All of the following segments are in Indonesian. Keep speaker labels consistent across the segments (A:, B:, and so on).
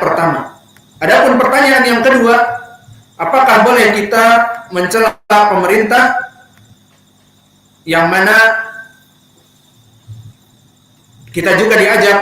A: pertama. Adapun pertanyaan yang kedua, apakah boleh kita mencela pemerintah yang mana kita juga diajak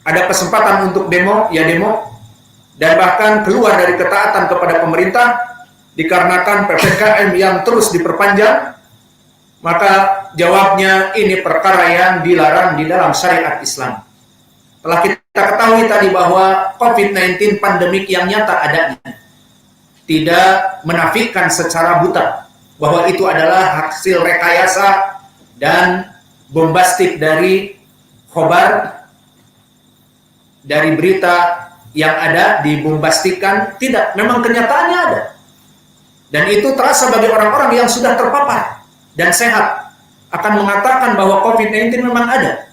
A: ada kesempatan untuk demo, ya demo, dan bahkan keluar dari ketaatan kepada pemerintah dikarenakan PPKM yang terus diperpanjang? Maka jawabnya, ini perkara yang dilarang di dalam syariat Islam. Telah kita ketahui tadi bahwa COVID-19 pandemik yang nyata adanya, tidak menafikan secara buta bahwa itu adalah hasil rekayasa dan bombastik dari khobar, dari berita yang ada dibombastikan. Tidak, memang kenyataannya ada. Dan itu terasa bagi orang-orang yang sudah terpapar dan sehat, akan mengatakan bahwa COVID-19 memang ada.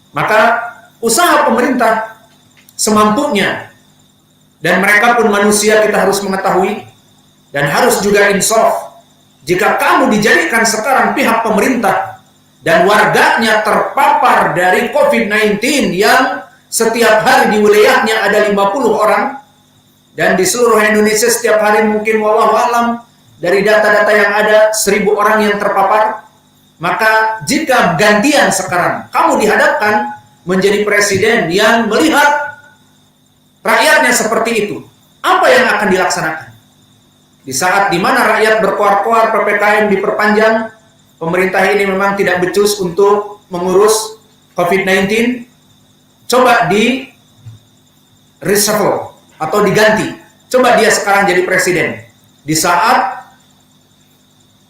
A: Maka usaha pemerintah semampunya, dan mereka pun manusia, kita harus mengetahui dan harus juga insaf. Jika kamu dijadikan sekarang pihak pemerintah dan warganya terpapar dari COVID-19 yang setiap hari di wilayahnya ada 50 orang, dan di seluruh Indonesia setiap hari mungkin wallahu alam dari data-data yang ada 1000 orang yang terpapar, maka jika gantian sekarang kamu dihadapkan menjadi presiden yang melihat rakyatnya seperti itu, apa yang akan dilaksanakan? Di saat dimana rakyat berkoar-koar PPKM diperpanjang, pemerintah ini memang tidak becus untuk mengurus COVID-19, coba di reshuffle atau diganti. Coba dia sekarang jadi presiden di saat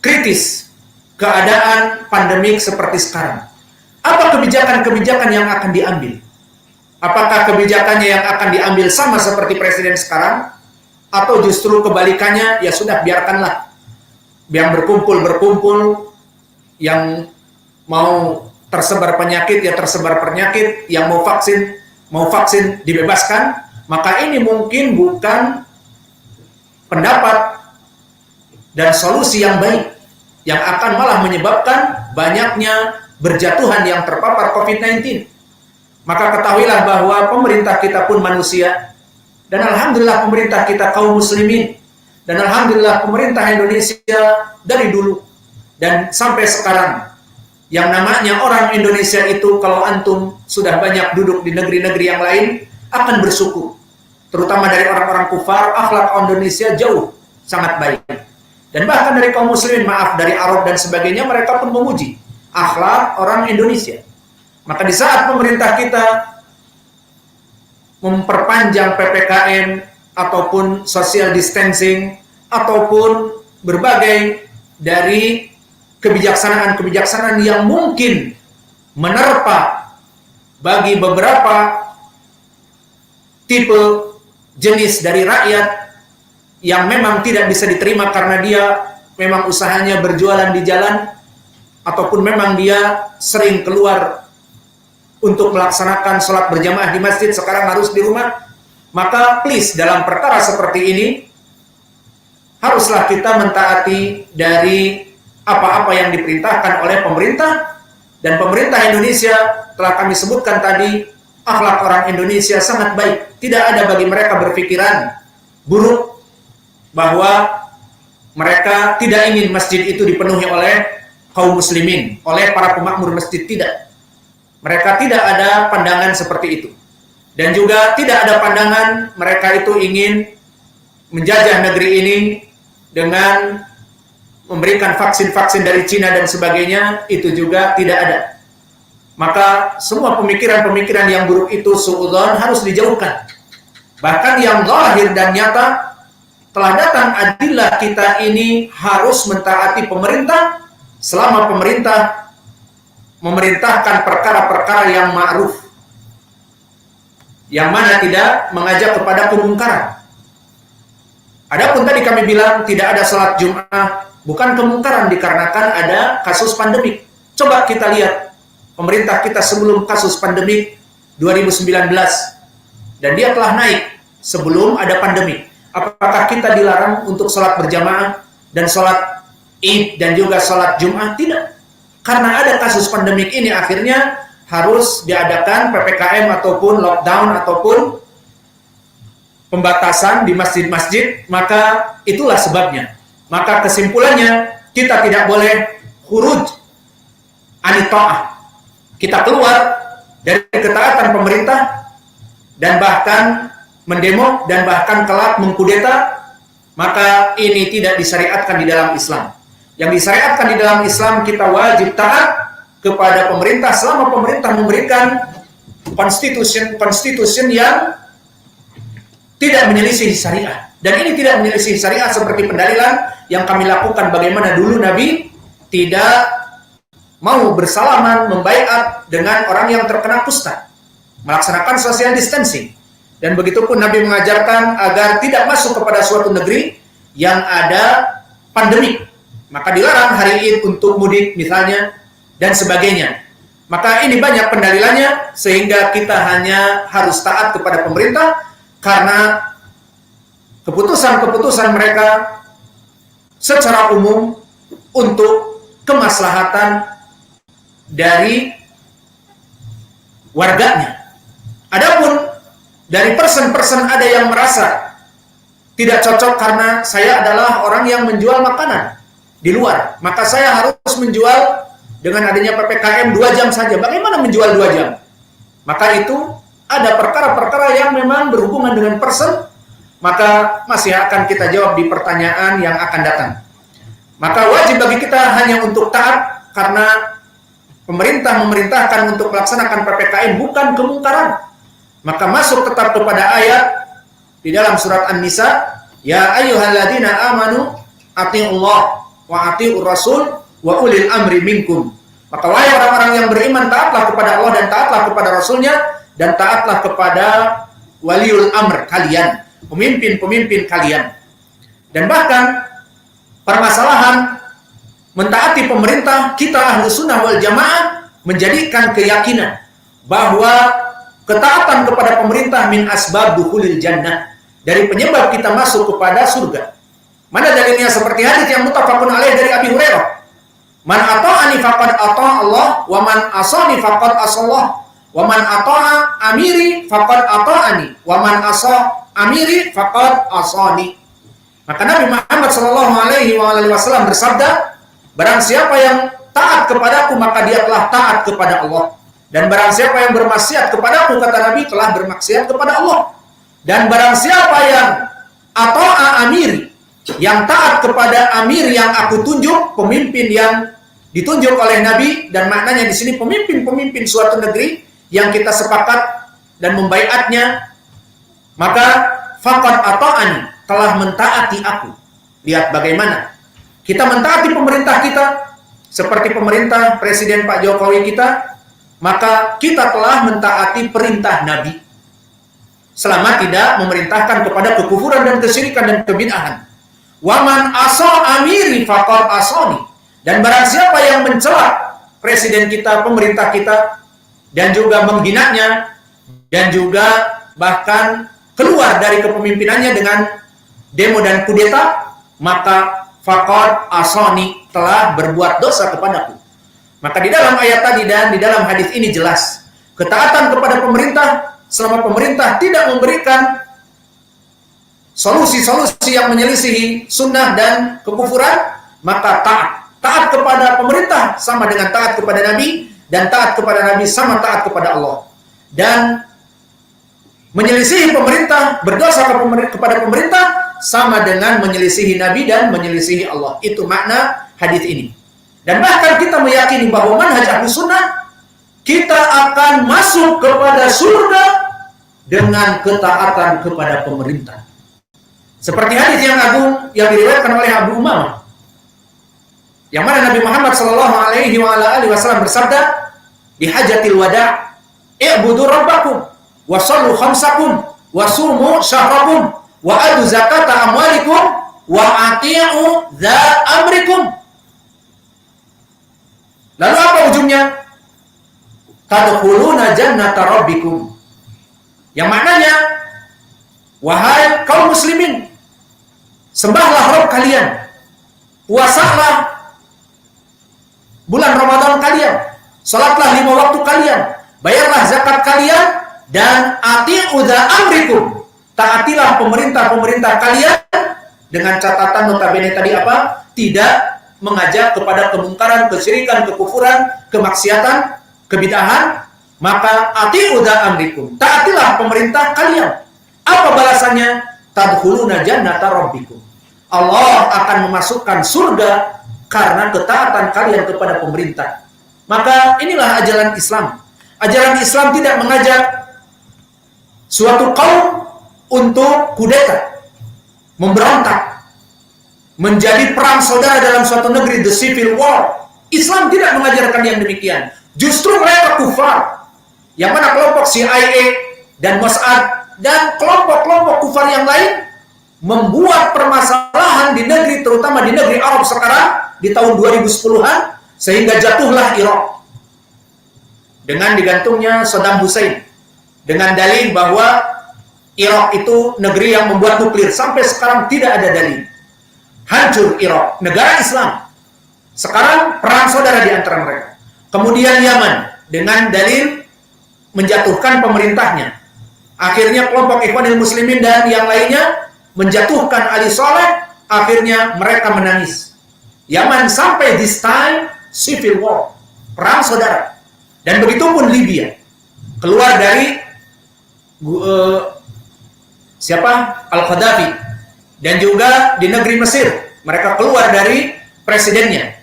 A: kritis keadaan pandemik seperti sekarang. Apa kebijakan-kebijakan yang akan diambil? Apakah kebijakannya yang akan diambil sama seperti presiden sekarang? Atau justru kebalikannya, ya sudah biarkanlah. Yang berkumpul-berkumpul, yang mau tersebar penyakit, ya tersebar penyakit, yang mau vaksin dibebaskan. Maka ini mungkin bukan pendapat dan solusi yang baik, yang akan malah menyebabkan banyaknya berjatuhan yang terpapar COVID-19. Maka ketahuilah bahwa pemerintah kita pun manusia, dan alhamdulillah pemerintah kita kaum muslimin, dan alhamdulillah pemerintah Indonesia dari dulu dan sampai sekarang, yang namanya orang Indonesia itu, kalau antum sudah banyak duduk di negeri-negeri yang lain, akan bersyukur. Terutama dari orang-orang kufar, akhlak Indonesia jauh sangat baik. Dan bahkan dari kaum muslimin, maaf, dari Arab dan sebagainya, mereka pun memuji akhlak orang Indonesia. Maka di saat pemerintah kita memperpanjang PPKM ataupun social distancing ataupun berbagai dari kebijaksanaan-kebijaksanaan yang mungkin menerpa bagi beberapa tipe jenis dari rakyat yang memang tidak bisa diterima karena dia memang usahanya berjualan di jalan, ataupun memang dia sering keluar untuk melaksanakan sholat berjamaah di masjid, sekarang harus di rumah. Maka please, dalam perkara seperti ini haruslah kita mentaati dari apa-apa yang diperintahkan oleh pemerintah. Dan pemerintah Indonesia telah kami sebutkan tadi, akhlak orang Indonesia sangat baik. Tidak ada bagi mereka berpikiran buruk bahwa mereka tidak ingin masjid itu dipenuhi oleh kaum muslimin, oleh para pemakmur masjid. Tidak. Mereka tidak ada pandangan seperti itu. Dan juga tidak ada pandangan mereka itu ingin menjajah negeri ini dengan memberikan vaksin-vaksin dari Cina dan sebagainya. Itu juga tidak ada. Maka semua pemikiran-pemikiran yang buruk itu suudzon harus dijauhkan. Bahkan yang zahir dan nyata, telah datang adillah kita ini harus mentaati pemerintah selama pemerintah memerintahkan perkara-perkara yang ma'ruf, yang mana tidak mengajak kepada kemungkaran. Adapun tadi kami bilang tidak ada salat Jumat, bukan kemungkaran dikarenakan ada kasus pandemik. Coba kita lihat pemerintah kita sebelum kasus pandemik 2019, dan dia telah naik sebelum ada pandemik. Apakah kita dilarang untuk sholat berjamaah dan sholat Id dan juga sholat Jumat? Tidak. Karena ada kasus pandemik ini, akhirnya harus diadakan PPKM ataupun lockdown ataupun pembatasan di masjid-masjid, maka itulah sebabnya. Maka kesimpulannya, kita tidak boleh khuruj anit ta'ah. Kita keluar dari ketaatan pemerintah dan bahkan mendemo dan bahkan kelak mengkudeta, maka ini tidak disyariatkan di dalam Islam. Yang disyariatkan di dalam Islam, kita wajib taat kepada pemerintah selama pemerintah memberikan constitution yang tidak menyelisih syariah. Dan ini tidak menyelisih syariah seperti pendalilan yang kami lakukan bagaimana dulu Nabi tidak mau bersalaman, membaiat dengan orang yang terkena kusta, melaksanakan social distancing. Dan begitupun Nabi mengajarkan agar tidak masuk kepada suatu negeri yang ada pandemik. Maka dilarang hari Id untuk mudik misalnya, dan sebagainya. Maka ini banyak pendalilannya, sehingga kita hanya harus taat kepada pemerintah, karena keputusan-keputusan mereka secara umum untuk kemaslahatan dari warganya. Adapun dari person-person ada yang merasa tidak cocok karena saya adalah orang yang menjual makanan di luar, maka saya harus menjual dengan adanya PPKM 2 jam saja. Bagaimana menjual 2 jam? Maka itu ada perkara-perkara yang memang berhubungan dengan person, maka masih akan kita jawab di pertanyaan yang akan datang. Maka wajib bagi kita hanya untuk taat, karena pemerintah memerintahkan untuk melaksanakan PPKM bukan kemungkaran. Maka masuk tetap kepada ayat di dalam surat An-Nisa, ya ayyuhalladzina amanu atii'ullah wa atii'ur rasul wa ulil amri minkum. Maka wahai orang-orang yang beriman, taatlah kepada Allah dan taatlah kepada Rasulnya, dan taatlah kepada waliul amr kalian, pemimpin-pemimpin kalian. Dan bahkan permasalahan mentaati pemerintah, kita ahlu sunnah wal jamaah menjadikan keyakinan bahwa ketaatan kepada pemerintah min asbab dukhulil jannah, dari penyebab kita masuk kepada surga. Mana dalilnya? Seperti hadits yang muttafaqun alaih dari Abi Hurairah, man ata'ani faqad ata'a Allah wa man asani faqad asallah wa man ata'a amiri faqad ata'ani wa man asa amiri faqad asani. Maka Nabi Muhammad sallallahu alaihi wasallam bersabda, barang siapa yang taat kepadaku maka dia telah taat kepada Allah, dan barang siapa yang bermaksiat kepadaku, kata Nabi, telah bermaksiat kepada Allah. Dan barang siapa yang ata'a amiri, yang taat kepada amir yang aku tunjuk, pemimpin yang ditunjuk oleh Nabi, dan maknanya di sini pemimpin-pemimpin suatu negeri yang kita sepakat dan membaiatnya, maka faqad ata'ani, telah mentaati aku. Lihat bagaimana kita mentaati pemerintah kita, seperti pemerintah Presiden Pak Jokowi kita, maka kita telah mentaati perintah Nabi selama tidak memerintahkan kepada kekufuran dan kesyirikan dan kebid'ahan. Waman asa amiri faqad asani, dan barang siapa yang mencela presiden kita, pemerintah kita, dan juga menghinanya, dan juga bahkan keluar dari kepemimpinannya dengan demo dan kudeta, maka faqad asani, telah berbuat dosa kepadaku. Maka di dalam ayat tadi dan di dalam hadis ini jelas, ketaatan kepada pemerintah selama pemerintah tidak memberikan solusi-solusi yang menyelisihi sunnah dan kekufuran, maka taat. Taat kepada pemerintah sama dengan taat kepada Nabi, dan taat kepada Nabi sama taat kepada Allah. Dan menyelisihi pemerintah, berdosa kepada pemerintah, sama dengan menyelisihi Nabi dan menyelisihi Allah. Itu makna hadis ini. Dan bahkan kita meyakini bahwa manhaj Ahlus Sunnah, kita akan masuk kepada surga dengan ketaatan kepada pemerintah. Seperti hadis yang agung yang diriwayatkan oleh Abu Umamah, yang mana Nabi Muhammad sallallahu alaihi wasallam bersabda di hajatil wada', i'budu rabbakum wa shallu khamsakum wa sumu syahrakum wa adu zakata amwalikum wa ati'u dza amrikum. Lalu apa ujungnya? Tadkhuluna jannata rabbikum. Yang maknanya, wahai kaum muslimin, sembahlah Rabb kalian, puasalah bulan Ramadan kalian, salatlah 5 waktu kalian, bayarlah zakat kalian, dan ati'u dza amrikum, taatilah pemerintah-pemerintah kalian dengan catatan notabene tadi apa? Tidak mengajak kepada kemungkaran, kesyirikan, kekufuran, kemaksiatan, kebidahan, maka ati'udha amrikum. Taatilah pemerintah kalian. Apa balasannya? Tadkhuluna jannata rabbikum. Allah akan memasukkan surga karena ketaatan kalian kepada pemerintah. Maka inilah ajaran Islam. Ajaran Islam tidak mengajak suatu kaum untuk kudeta, memberontak, menjadi perang saudara dalam suatu negeri, the civil war. Islam tidak mengajarkan yang demikian. Justru mereka kufar. Yang mana kelompok CIA dan Mossad dan kelompok-kelompok kufar yang lain membuat permasalahan di negeri, terutama di negeri Arab sekarang di tahun 2010-an, sehingga jatuhlah Irak dengan digantungnya Saddam Hussein dengan dalih bahwa Irak itu negeri yang membuat nuklir. Sampai sekarang tidak ada dalih. Hancur Irak, negara Islam. Sekarang perang saudara di antara mereka. Kemudian Yaman dengan dalil menjatuhkan pemerintahnya. Akhirnya kelompok Ikhwanul Muslimin dan yang lainnya menjatuhkan Ali Saleh. Akhirnya mereka menangis. Yaman sampai this time civil war, perang saudara. Dan begitu pun Libya, keluar dari Al-Qaddafi. Dan juga di negeri Mesir, mereka keluar dari presidennya.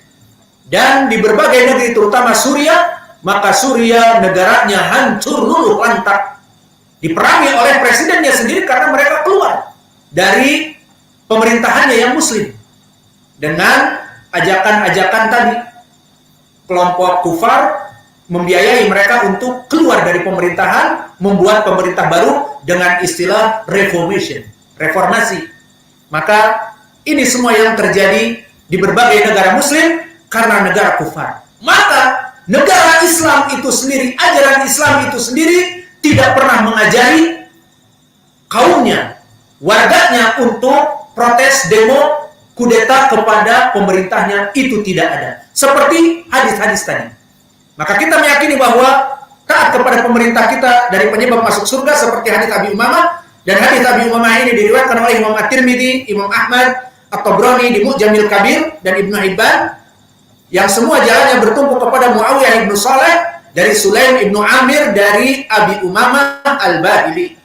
A: Dan di berbagai negeri, terutama Suriah, maka Suriah negaranya hancur luluh lantak, diperangi oleh presidennya sendiri karena mereka keluar dari pemerintahannya yang muslim. Dengan ajakan-ajakan tadi, kelompok kufar membiayai mereka untuk keluar dari pemerintahan, membuat pemerintah baru dengan istilah reformasi. Maka ini semua yang terjadi di berbagai negara muslim karena negara kufar. Maka negara Islam itu sendiri, ajaran Islam itu sendiri tidak pernah mengajari kaumnya, warganya untuk protes, demo, kudeta kepada pemerintahnya. Itu tidak ada. Seperti hadis-hadis tadi. Maka kita meyakini bahwa taat kepada pemerintah kita dari penyebab masuk surga, seperti hadis Abi Umamah. Dan hadis Abi Umamah ini diriwayatkan oleh Imam At-Tirmidzi, Imam Ahmad, At-Tabrani di Mu'jamil Kabir, dan Ibnu Hibban, yang semua jalannya bertumpu kepada Muawiyah ibnu Saleh dari Sulaim ibnu Amir dari Abi Umamah Al-Bahili.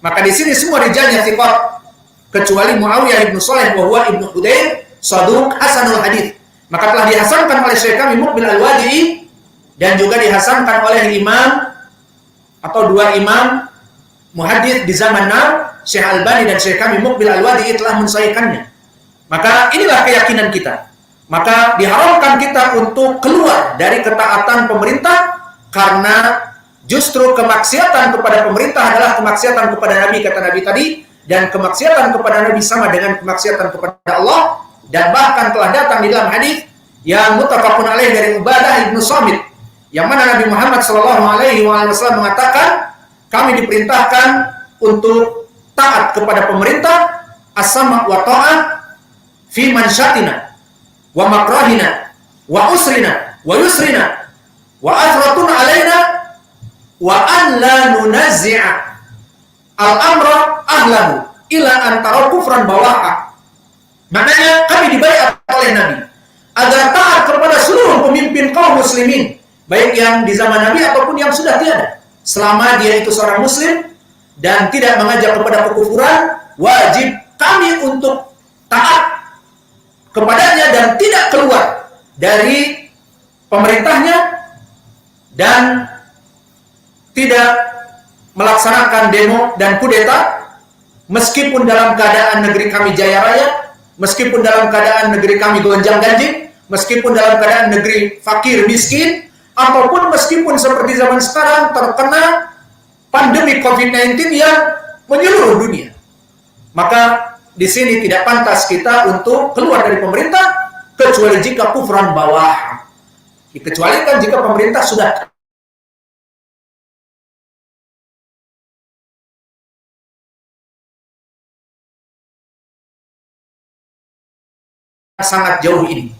A: Maka di sini semua rijalnya thiqat kecuali Muawiyah ibnu Saleh bahwa Ibnu Hudayr saduq hasanul hadis. Maka telah dihasankan oleh Syekh kami Muqbil Al-Wadi'i dan juga dihasankan oleh imam atau dua imam muhaddits di zaman now, Syekh Albani dan Syekh kami Muqbil Al-Wadi'i telah mensahihkannya. Maka inilah keyakinan kita. Maka diharamkan kita untuk keluar dari ketaatan pemerintah karena justru kemaksiatan kepada pemerintah adalah kemaksiatan kepada Nabi, kata Nabi tadi, dan kemaksiatan kepada Nabi sama dengan kemaksiatan kepada Allah. Dan bahkan telah datang di dalam hadis yang muttafaqun alaih dari Ubadah ibnu Samit, yang mana Nabi Muhammad SAW mengatakan, kami diperintahkan untuk taat kepada pemerintah, as-sama' wa ta'ah fi mansyatina wa makrahina wa usrina wa yusrina wa athratun alaina wa an la nunazzi'a al-amra ahlahu ila antara kufran bawaha. Maknanya kami dibayar oleh Nabi agar taat kepada seluruh pemimpin kaum muslimin, baik yang di zaman Nabi ataupun yang sudah tiada, selama dia itu seorang muslim dan tidak mengajak kepada kekufuran. Wajib kami untuk taat kepadanya dan tidak keluar dari pemerintahnya dan tidak melaksanakan demo dan kudeta, meskipun dalam keadaan negeri kami jaya raya, meskipun dalam keadaan negeri kami gonjang-ganjing, meskipun dalam keadaan negeri fakir miskin, ataupun meskipun seperti zaman sekarang terkena pandemi COVID-19 yang menyeluruh dunia. Maka di sini tidak pantas kita untuk keluar dari pemerintah kecuali jika kufran bawah. Dikecualikan jika pemerintah sudah sangat jauh ini.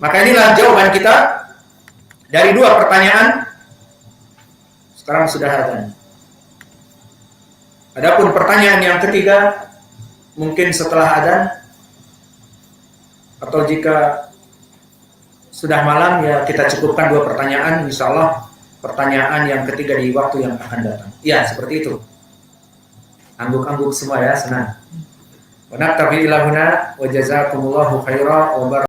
A: Maka inilah jawaban kita dari dua pertanyaan. Sekarang sudah ada Adapun pertanyaan yang ketiga, mungkin setelah adzan atau jika sudah malam, ya kita cukupkan 2 pertanyaan, insya Allah pertanyaan yang ketiga di waktu yang akan datang. Ya, seperti itu. Angguk-angguk semua ya, senang. Wa naktafi ila huna wa jazakumullahu khairan wa